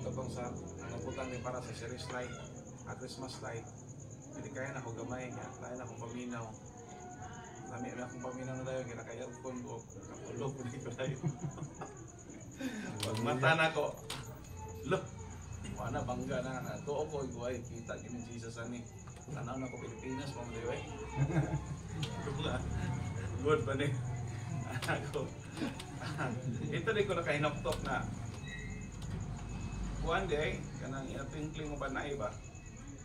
ko tong sa ang butang ni para sa series light, Christmas light. Hindi kaya na ako gamay nga, kaya na akong paminaw. Lami na akong paminaw na tayo, kinaka-earphone ko, kapulog ko dito tayo. Pag mata na ko, look, wala bangga na, tuo ko, iguay, kita gini Jesus ani. Tanaw na ko Pilipinas, pamaliway. Good ba ni? Ako. Ito din ko nakahinoktok na one day, kanang twinkling mo ba na iba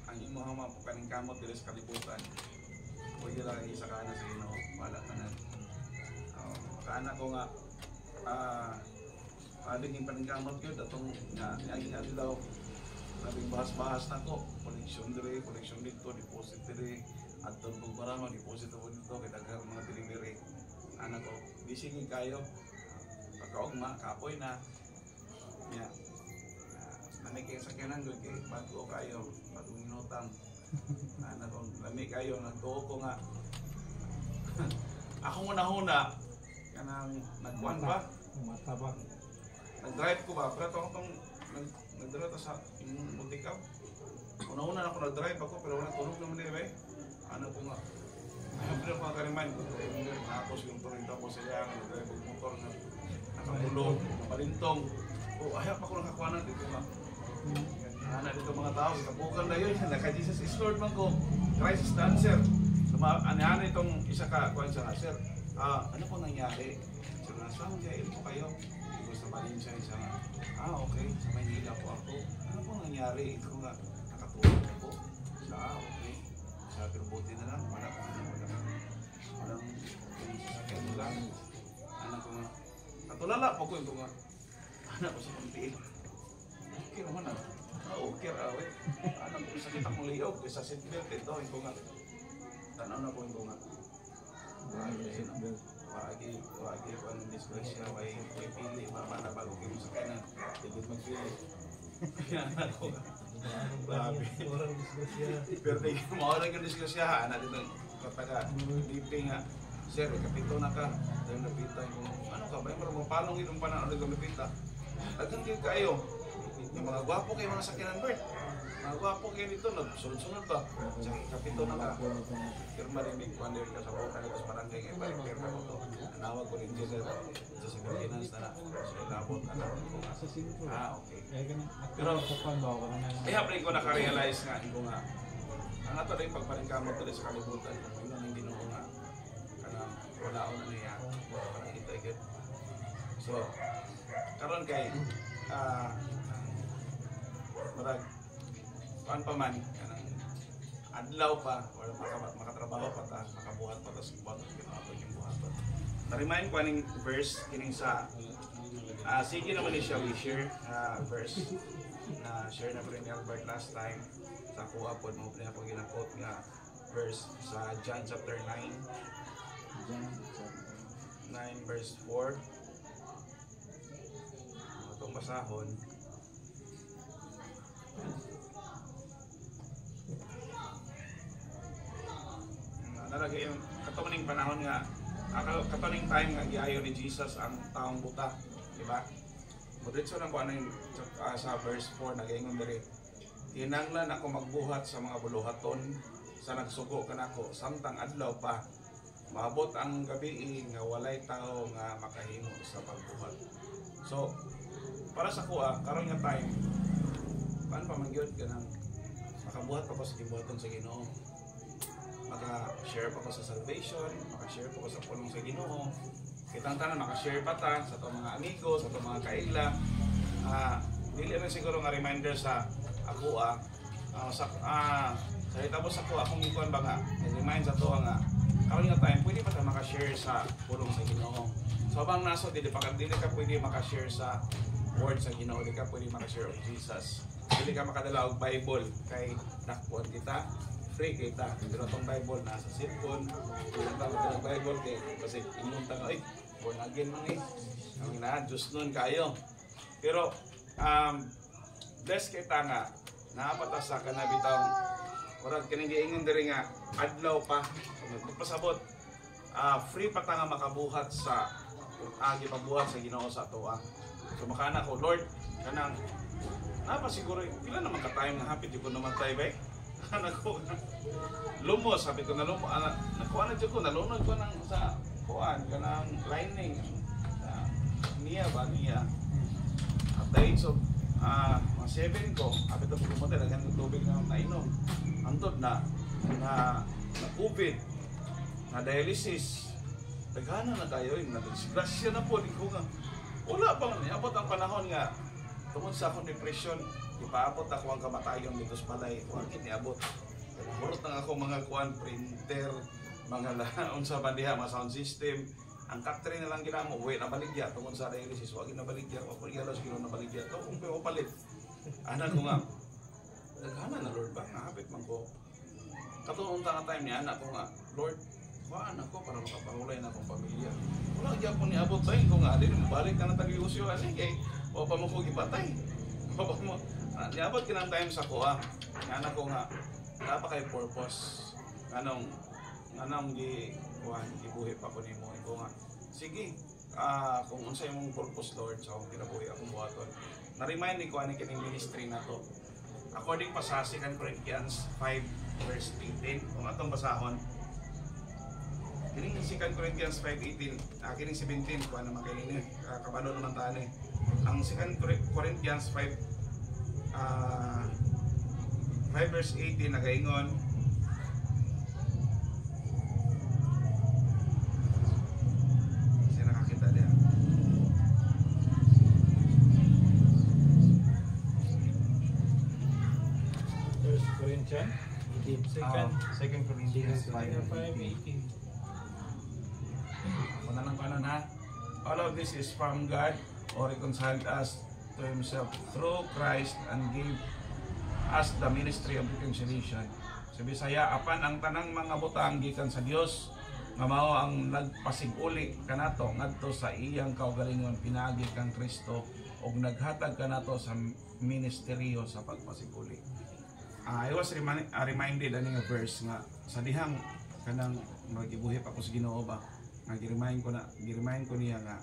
ang imong mga kaning kamot dili sa kalibutan. Pwede lang isa ka na sa Ginoo, wala ka na. Kaana ko nga ading yung paningkamot yun, atong niaging daw nabing bahas-bahas na ko, koleksyon dito, deposit diri, at itong pagbarama, deposit ako dito, kitagang mga delivery. Anak ko, gisingin kayo, pagkaugma, kapoy na, niya, lamig kayo sa kanan doon, kaya bago kayo, bagong inutang. Anak ko, lamig kayo, nagtuo ko nga. Ako muna-huna, kanang nagkuhan pa, mata ba? nag-drive ko ba, pero itong nag-drive sa Multicaw. Una-una na ako nag-drive ako, pero wala tulog naman din eh. Ano ko nga, ayun pero mga kariman, tapos yung turing tapos siya, nag-drive ang motor na nakabulog, nabalintong. Ayaw pa ko nakakuhanan dito nga. Dito mga tao, kabukan na yun, naka-Jesus is Lord man ko, crisis dancer. Ano itong isa ka, kuhan siya nga, sir, ano po nangyari? Sir, nasaan kaya ito kayo? Sa Valencia, isa nga, okay, sa Maynila po ako. Ano pong nangyari? Ito nga, nakatulog ako. Okay. Sabi, buti na lang, walang sasakyan mo lang. Anak ko nga, katulala po ko ito nga. Anak ko sa pampiin. Okay naman ah. Okay, awit. Anak ko, sakit akong liog. Sa seatbelt ito, ito nga. Tanaw na po ito nga. Wagi ko ang disgrasya, may pili, mama na bago kayo sa kanan, hindi magpili. Kaya ako, grabe. Pero di ka maurang yung disgrasya, anak dito, kapag lipi nga, sir, kapito na ka, dahil napitan ko, ano ka ba, yung parang mapalong itong panahon na napita. Agad kayo, yung mga gwapo kayo mga sakinan, Bert. Mga gwapo kayo dito, sunod-sunod ba? Kapito na ka. Pirma rin big one ka sa buka nito sa barangay ngayon, balik pirma ko to. Anawag ko rin dito sa sigurinas na sa ilabot, anawag ko nga. Okay. Pero, kaya pa rin ko nakarealize nga, ko nga, ang ato rin pagparingkamot rin sa kalibutan, kung yun ang ginoo nga, kanang wala ako na niya, parang ito agad. So, karon kay, marag, paan pa man, adlaw pa, wala makatrabaho pa ta, makabuhat pa ta sa buhaton, kinakapag yung buhaton. Na-remind ko aning verse, kining sa, sige naman ni siya share verse, na share na po rin ni Albert last time, sa kuha po, mo po na ako ginakot nga verse sa John chapter 9, 9 verse 4, itong basahon. Nalagay yung katumaning panahon nga, katumaning time nga giayo ni Jesus ang taong buta, di ba? Mudritso lang ko ano yung sa verse 4 nagaingon diri. Hinanglan ako magbuhat sa mga buluhaton sa nagsugo kanako samtang adlaw pa. Maabot ang gabi nga walay tao nga makahimo sa pagbuhat. So, para sa kuha, karon nga time, paano pa mangyod ka nang makabuhat pa ko sa gibuhaton sa Ginoo? Maka-share pa ko sa salvation, maka-share pa ko sa pulong sa Ginoo. Kitang tanan, maka-share pa ta sa itong mga amigo, sa itong mga kaila. Dili rin siguro nga reminder sa ako sa hitabo sa ako, akong ikuan ba nga, remind sa to nga, karon nga time, pwede pa ta maka-share sa pulong sa Ginoo. So bang naso, dili ka pwede maka-share sa word sa Ginoo, dili ka pwede maka-share of Jesus. Dili ka makadala og Bible kay nakpuan kita. Free kita, pero itong Bible nasa cellphone, ilang tawag ka ng Bible kasi inyong tanga, born again mo ang Diyos nun kayo. Pero, bless kita nga, naapata sa kanabitang, warag kinigiingon diri nga, adlaw pa, magpasabot, free pa ta nga makabuhat sa, pabuhat sa Ginoo sa atoa. So makana ko, Lord, kanang, Napa siguro, pila naman ka-time na hapit yung namatay ba eh? Anak ko, lumos, sabi ko na lumos, nakuha na dyan ko, nalunod ko ng sa kuhaan, ka ng lining, sa niya ba, niya. At the age of mga 7 ko, hapit na pumunta, lagyan ng tubig na nainom. Antod na COVID, na dialysis, naghana na tayo yun, nadisgrasya na po, di ko nga, wala pang niabot ang panahon nga, tungkol sa akong depression, ipaabot ako ang kamatayon dito sa palay, huwag iniabot. Burot na ako mga kuan, printer, mga laon sa bandiha, mga sound system, ang factory na lang ginamo, uwi na baligya, tungkol sa dialysis, huwag na baligya, huwag galos kilo na baligya, ito kung kayo palit. Anak ko nga, naghana na Lord ba, nakapit man ko. Katulong nga time niya, anak ko nga, Lord, kuhaan ako para makapangulay na akong pamilya. Wala kaya po niabot ba ko nga, din balik ka na tag-iusyo kasi kay o pa mo ko gibatay. O pa mo, niabot ka ng time sa kuha. Anak ko nga, wala pa kayo purpose. Anong gibuhi pa ko ni mo. Ito nga, sige, kung unsay mong purpose Lord, sa akong kinabuhi akong buhaton. Na-remind ni ko ano kining ministry na to. According pa sa 2 Corinthians 5 verse 18, kung atong basahon, kining 2 Corinthians 5:18, kining 17 ko naman kay ni kabalo naman ta ni. Ang 2 Corinthians 5 verse 18 nagaingon, siya nakakita diyan. First Corinthians, Second Corinthians 5:18. Wala lang pa na. All of this is from God, or reconciled us to Himself through Christ and gave us the ministry of reconciliation. Sa Bisaya, apan ang tanang mga butang gikan sa Dios, nga mao ang nagpasiguli kanato ngadto sa iyang kaugalingon pinaagi kang Kristo ug naghatag kanato sa ministeryo sa pagpasiguli. I was reminded ani nga verse nga sa dihang kanang magibuhi pa ko sa Ginoo ba, nga gi-remind ko niya nga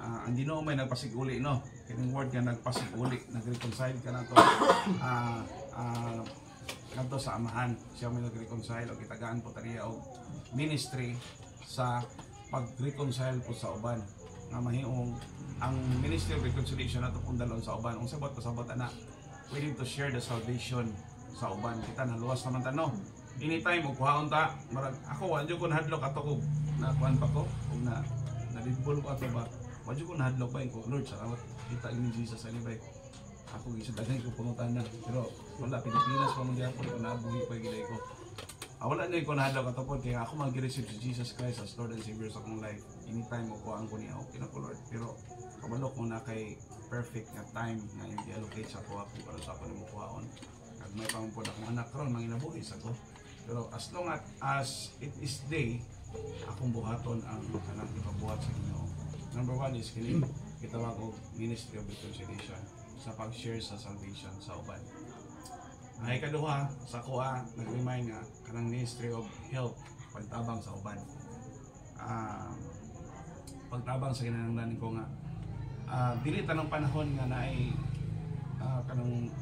ang Ginoo may nagpasiguli no, kining word nga nagpasiguli, nag-reconcile ka nato kanto sa amahan, siya may nag-reconcile o kitagaan po taniya og ministry sa pag-reconcile po sa uban nga mahimong ang ministry of reconciliation nato pundalon sa uban. Kung sabot pasabot ana, we need to share the salvation sa uban. Kita na luwas naman tano. Anytime og kuhaon ta, marag ako wadyo ko nahadlok ato ko na kuan pa ko ug na nadibol ko ato ba. Wadyo ko nahadlok ba ko Lord salamat kita ini Jesus ani bay. Ako gisadaghan ko pangutana pero wala Pilipinas pa man gyapon ko nabuhi pa gilay ko. Wala na ko nahadlok ato po kaya ako mag-receive si Jesus Christ as Lord and Savior sa akong life. Anytime mo kuhaan ko niya okay na ko Lord pero kabalo ko na kay perfect nga time na i-allocate sa ako para sa ako nimo kuhaon. Kag may pamupod akong anak ron manginabuhi sa ko. Pero as long as it is day, akong buhaton ang kanang ipabuhat sa Ginoo. Number 1 is kini gitawag og ministry of reconciliation sa pag-share sa salvation sa uban. Ay kaduha sa kuha nag-remind nga kanang ministry of help pagtabang sa uban. Pagtabang sa kinahanglan ko nga dili tanong panahon nga naay kanang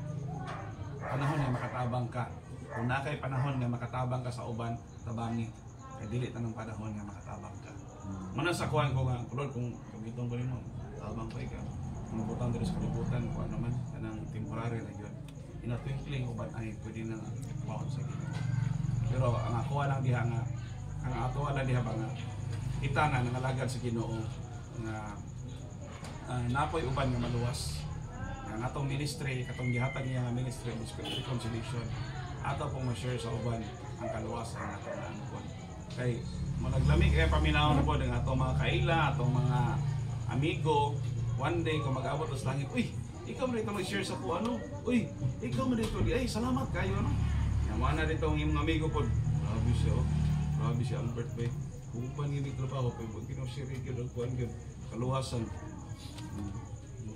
panahon nga makatabang ka. Kung na kay panahon nga makatabang ka sa uban, tabangi. Kay dili tanong panahon nga makatabang ka. Muna sa kuhan ko nga, Lord, kung gamiton ko nimo, tabang ko ikaw. Kung butang diri sa kalibutan, kuha naman, kanang temporary na yun. In a twinkling, uban ay pwede na kuhaon sa Ginoo. Pero ang ako lang diha nga, ang ato lang diha ba nga, kita nga nangalagad sa Ginoo nga napoy uban nga maluwas. Ang atong ministry, katong gihatag niya nga ministry of reconciliation, ato pong ma-share sa uban ang kaluwasan ng atong naangkon. Kay managlamig kaya paminahon po ng atong mga kaila, atong mga amigo, one day kung mag-abot sa langit, uy, ikaw man dito mag-share sa po ano, uy, ikaw man dito, ay salamat kayo ano. Yaman na dito ang imong amigo po, grabe si Albert Bay, kung panginig trabaho, pag kinusiri ka ng kuhan ka, kaluwasan,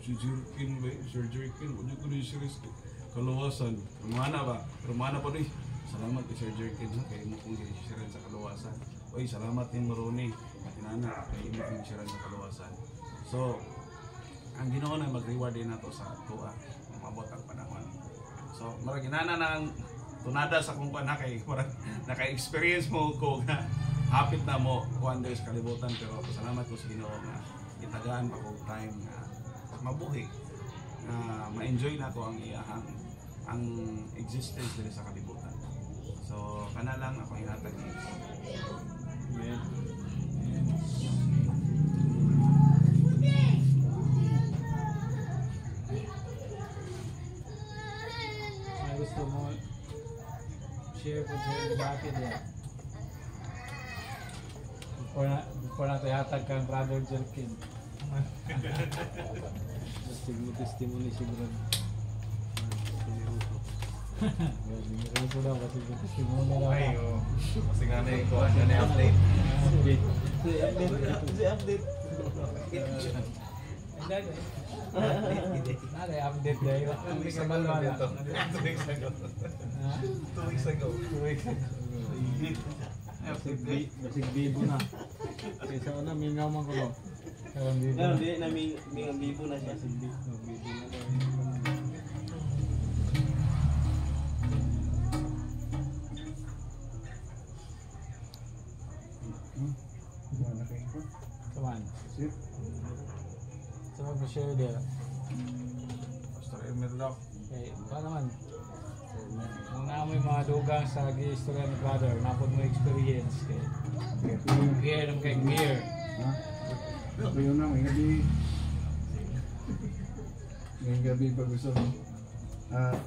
si Jerkin Bay, Sir Jerkin, huwag ko na yung series ko. Kaluwasan, rumana ba? Rumana pa rin. Salamat kay Sir Jerkin kay mo kong gisisiran sa kaluwasan. Oy, salamat din Maroni. Matinana kay mo kong gisisiran sa kaluwasan. So, ang Ginoo na mag-reward din nato sa tuwa. So, marag inana nang tunada sa kung kuan naka-experience mo ko nga hapit na mo kuan diri sa kalibutan, pero salamat ko sa Ginoo nga itagaan pa ko time nga mabuhi nga ma-enjoy na ko ang iyahang ang existence diri sa kalibutan. So kana lang ako ihatag ni Amen. Ay, gusto mo share po sa bakit ya? Before natin hatag kang Brother Jerkin. Testimony siguro. Generoso daw kasi testimony daw. Ay, kasi nga na yung kuha na update. Update. Nada, update dahil. 2 weeks ago lang dito. 2 weeks ago. 2 weeks ago. 2 weeks ago. Basig bibo na. Kaysa wala, mingaw man ko lang. Hindi, naming bibo na siya. Bibo na daw. Come on. So, mag-share there. Pastor Emil daw. Okay, paano man? Kung naamoy mga dugang sa istorya ni Brother, napod mo experience kay gear ng kay gear. Pero yun na, may gabi pag gusto mo.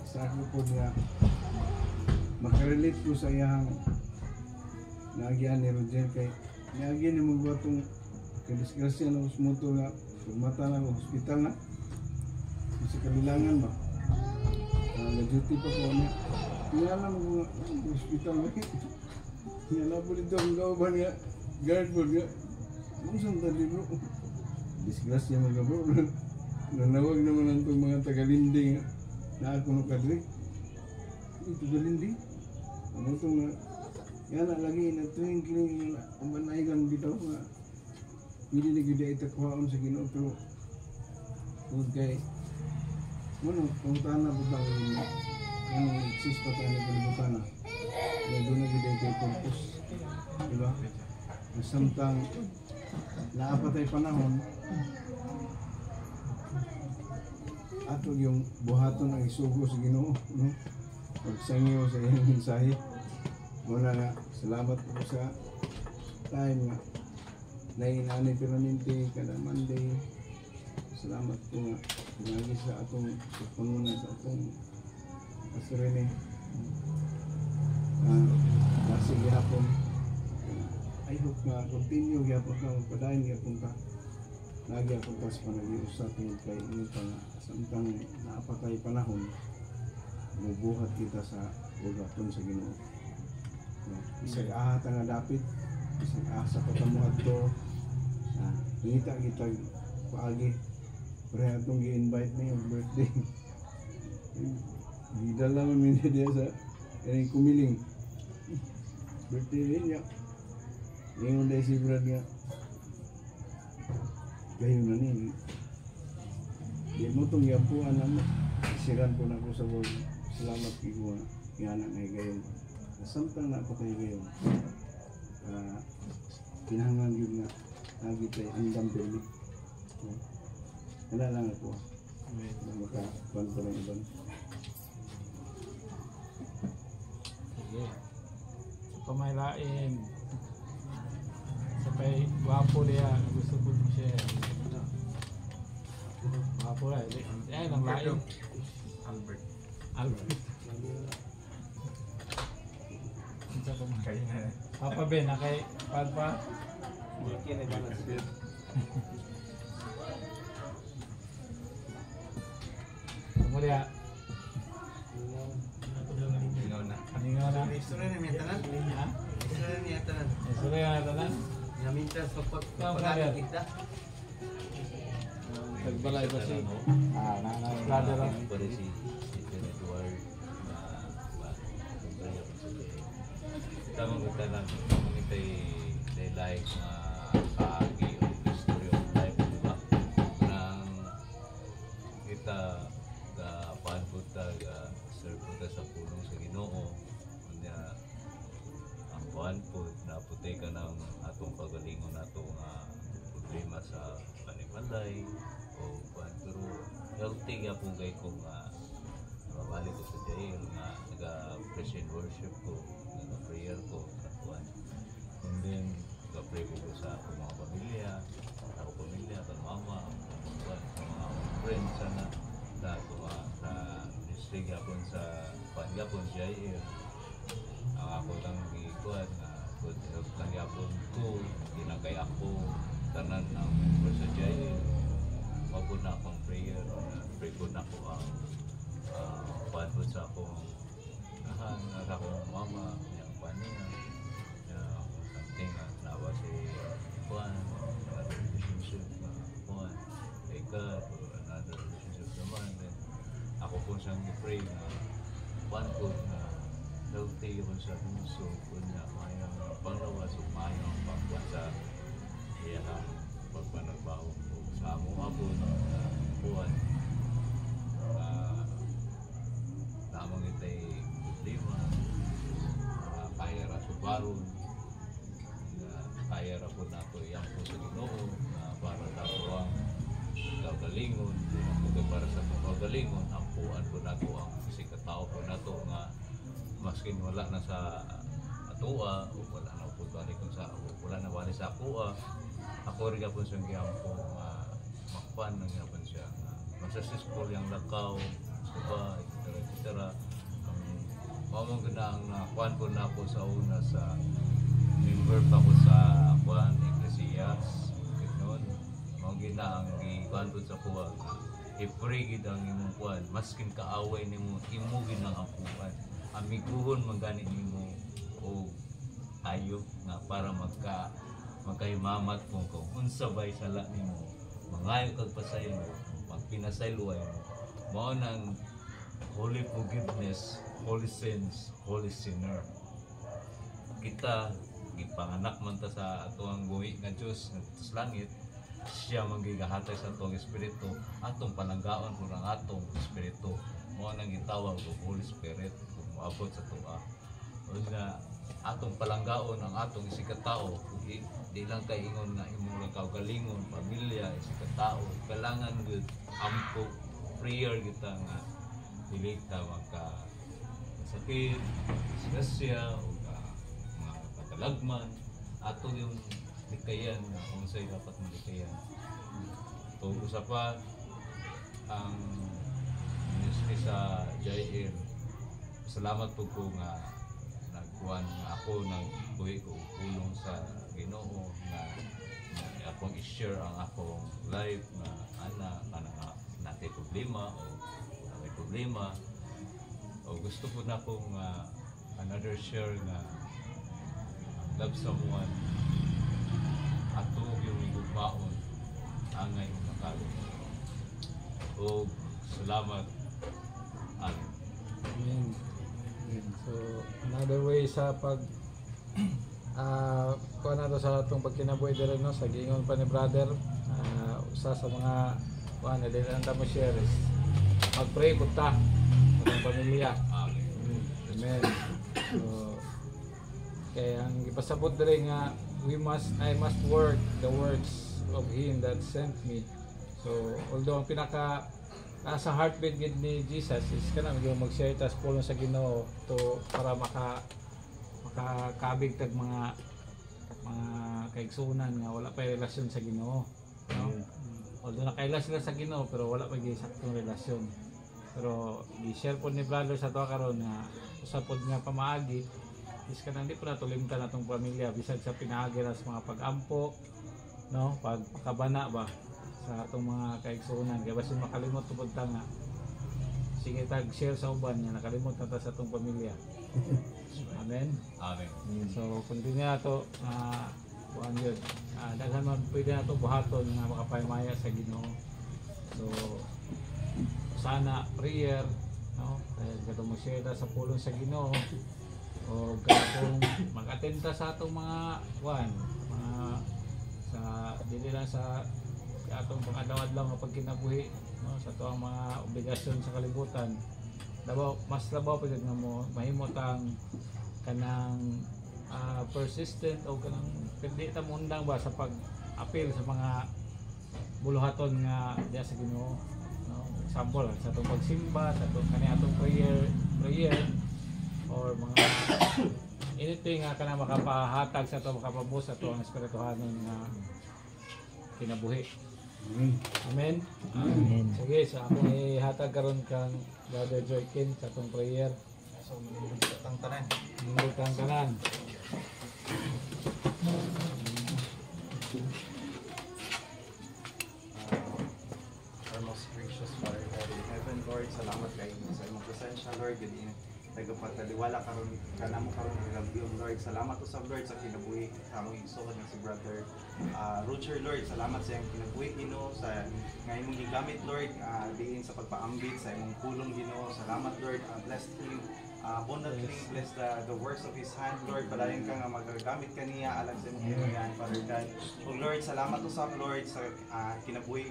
Sa ako po niya, makarelate po sa iyang naagyan ni Roger kay naagyan ni mga batong kadisgrasya ng usmuto nga pagmata ng hospital na sa kalilangan ba. Nag-duty pa po niya. Niyalam ko nga, hospital na niyalam po dito ang gawaban nga, guard po nga. Kung saan tali bro? Disgrasya mga bro. Nanawag naman ang itong mga tagalinding na ako no kadri. Ito tagalinding. Ano itong nga, yan na lagi na tuwing kiling ang banaygan bitaw nga. Pili na gila itakuhaon sa Ginoo pero huwag kay ano, pangutana po tayo yun yung exist pa tayo na kalibutana kaya doon na gila kay purpose diba? Samtang naapatay panahon ato yung buhaton ang isugo sa Ginoo no? Pagsangyo sa iyong mensahe muna nga salamat po sa time nga nainanay permanente kada Monday. Salamat po nga lagi sa atong panguna sa atong Pastor Rene. Kasi gihapon I hope nga continue gihapon ka magpadayon gihapon ka lagi ako sa panag-iusap ngayon kay inyo pa nga samtang naapatay panahon mabuhat kita sa ugaton sa Ginoo. Isang ahat nga dapit isang asa pa kamuhat to ngita kita paagi pero itong gi-invite na yung birthday gidala man minit dia sa yung kumiling birthday niya ngayon dahil si Brad nga gayon na ni di mo itong yampuan naman isiran po na ko sa world salamat kikuha yan ang gayon samtang na ako tayo gayon kinahanglan yun nga lagi tayo andam beli wala lang ako makakuan ko lang ibang Sige. Sa pamaylain. Sa pay guwapo niya. Gusto ko siya. Guwapo na. Eh, nang lain. Albert. Albert. Isa pa man. Kayo na. Papa Ben, nakay Padpa. Bikin ay balas. Kemudian, Gingaw na. kaninga na. Istorya na may tanan. Ha? Istorya niya tanan. Sulit na tanan. Naminta sa Tama, pag-alit Brad. kita. Tagbalay ba si? Brother. Pada si Edward kita magkatalan mangitay like kaagi o history of life, di ba? Nang kita ga panpunta sa serve po ta sa pulong sa Ginoo. Unya ang kuan po naputi ka ng atong kagalingon nato nga problema sa panimalay o kuan, pero healthy nga po kay ko nga mabalik ko sa jail nga naga-praise and worship ko, naga-prayer ko sa kuan. And then nag-pray ko sa akong mga pamilya, sa mama, sa mga friends sana na ministry yapon sa pangyapon jail. Ang ako lang gikuan nga good health lang yapon ko, ginagay ako tanan ang member sa jail. Mabot na akong prayer, pray ko na ako ang panpod sa akong nahan, sa akong mama, yung paniya, something na nawa si kuan, another relationship na kuan, kay God, or another relationship naman. Then ako po siyang i-pray na panpod na healthy ko sa puso ko na mayang panglawas o mayang pangkuan sa iyang pagpanagbaho ko sa among abot na kuan namang itay problema kaya ra subaron kaya ra po nato iyang po sa Ginoo para nato ang kagalingon para sa kagalingon ampuan po nato ang sikatao po nato nga maskin wala na sa atua o wala na po wala na wali sa ako rin po siyang giampo makpan na gapon siya masasuccessful yung lakaw suba etc. Mamang ganaang kuan po na po sa una sa member pa ko sa kuan Ecclesias ganoon mamang ginaang kuan po sa kuwan i-pray gid ang imong kuan maskin kaaway nimo imo gid ang ampuan amiguhon mangani nimo o ayo nga para magkaimamat mo kung unsa bay sala nimo mangayo kag pasaylo magpinasayloay mo mao nang holy forgiveness, holy sins, holy sinner. Kita gipanganak man ta sa atoang buhi nga Dios nga sa langit, siya mangigahatay sa atong espiritu, atong palanggaon kung ang atong espiritu mao nang gitawag og Holy Spirit kung moabot sa tuwa. Una atong palanggaon ang atong isikatao, di lang kay ingon nga imong lang kaugalingon, pamilya, isikatao, kailangan gud ampo prayer kita nga dili ta maka sakit, disgrasya o mga katalagman ato yung likayan na kung sa'yo dapat malikayan. So usa pa ang ministry sa JR, salamat po ko nga nagkuhan nga ako nagbuhi ko pulong sa Ginoo nga akong i-share ang akong life na ana natin problema o may problema o gusto po na akong another share nga love someone ato yung igugmaon angay mo nakalo o salamat amin. Amen. So another way sa pag kuha na to sa itong pagkinabuhi din no, sa giingon pa ni brother usa sa mga kuha na din ang damo share is mag-pray po ta ng pamilya. Amen. So kaya ang ipasabot din nga I must work the works of Him that sent me. So although ang pinaka nasa heartbeat ni Jesus is kanang mag-share tas pulong sa Ginoo to para makakabig tag mga kaigsunan nga wala pa relasyon sa Ginoo, no? Although nakaila sila sa Ginoo pero wala pa gisaktong relasyon. Pero i-share po ni brother sa to karon nga usap pod nga pamaagi is kanang di po natulimtan atong pamilya bisag sa pinaagi sa mga pag-ampo, no? Pagpakabana ba sa atong mga kaigsunan kaya basin makalimot tubod ta nga sige tag share sa uban nga nakalimot na ta sa atong pamilya. Amen. Amen. So continue na to kuan yun daghan man pwede na to buhaton nga makapaymaya sa Ginoo. So sana prayer, no? Kaya katong mag-share ta sa pulong sa Ginoo o katong mag-attend ta sa atong mga kuan sa dili lang sa atong pangadaw-adlaw nga pagkinabuhi, no? Sa tuang mga obligasyon sa kalibutan mas labaw pa nga mo mahimot ang kanang persistent o kanang pindi ta mundang ba sa pag-appeal sa mga buluhaton nga diya sa Ginoo, no? Example sa atong pagsimba, sa atong atong prayer or mga anything nga kana makapahatag sa ato, makapabuo sa ato ang espirituhanon nga kinabuhi. Amen. Amen. Sige, so ako ihatag karon kang Brother Joykin sa atong prayer. So, manilog sa tang tanan. Nindot kang kanan. Our most gracious Father God in heaven, Lord, salamat kayo sa imong presensya, Lord, gani nagapataliwala karon kanamo karon nga gabi, Lord. Salamat usab, Lord, sa kinabuhi sa among igsoon nga si Brother Roger, Lord. Salamat sa iyang kinabuhi, Ginoo, sa nga imong gigamit, Lord, diin sa pagpaambit sa imong pulong, Ginoo. Salamat, Lord. Bless him abundantly, bless the works of his hand, Lord. Palayon ka nga magagamit kaniya alang sa imong kinabuhian, Father God. O Lord, salamat usab, Lord, sa kinabuhi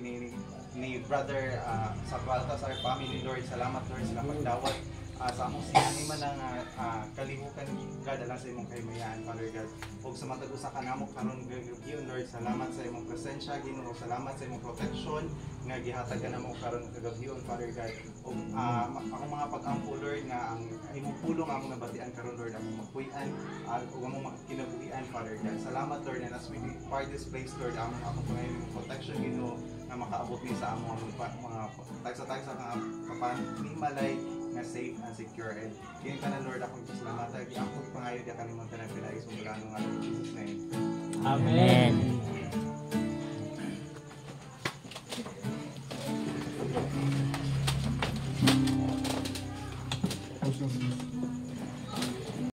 ni Brother sa Baltasar family, Lord. Salamat, Lord, sa pagdawat sa among sinaniman ng kalihukan, God, alang sa imong kaymayan, Father God. O sa matag usa ka namo karon gayud, Lord, salamat sa imong presensya, Ginoo. Salamat sa imong protection nga gihatag ka namo karon kagabion, Father God. O akong mga pag-ampo, Lord, nga ang imong pulong among nabatian karon, Lord, among magpuy-an ug among kinabuhian, Father God. Salamat, Lord, and as we depart this place, Lord, among pangayong protection, Ginoo, nga makaabot ni sa among mga tagsa-tagsa nga kapanimalay nga safe and secure, and kini ka na, Lord, akong pasalamatan giangkot pangayo di kanimong tanan pinais mo mula nga in Jesus name. Amen. Puso.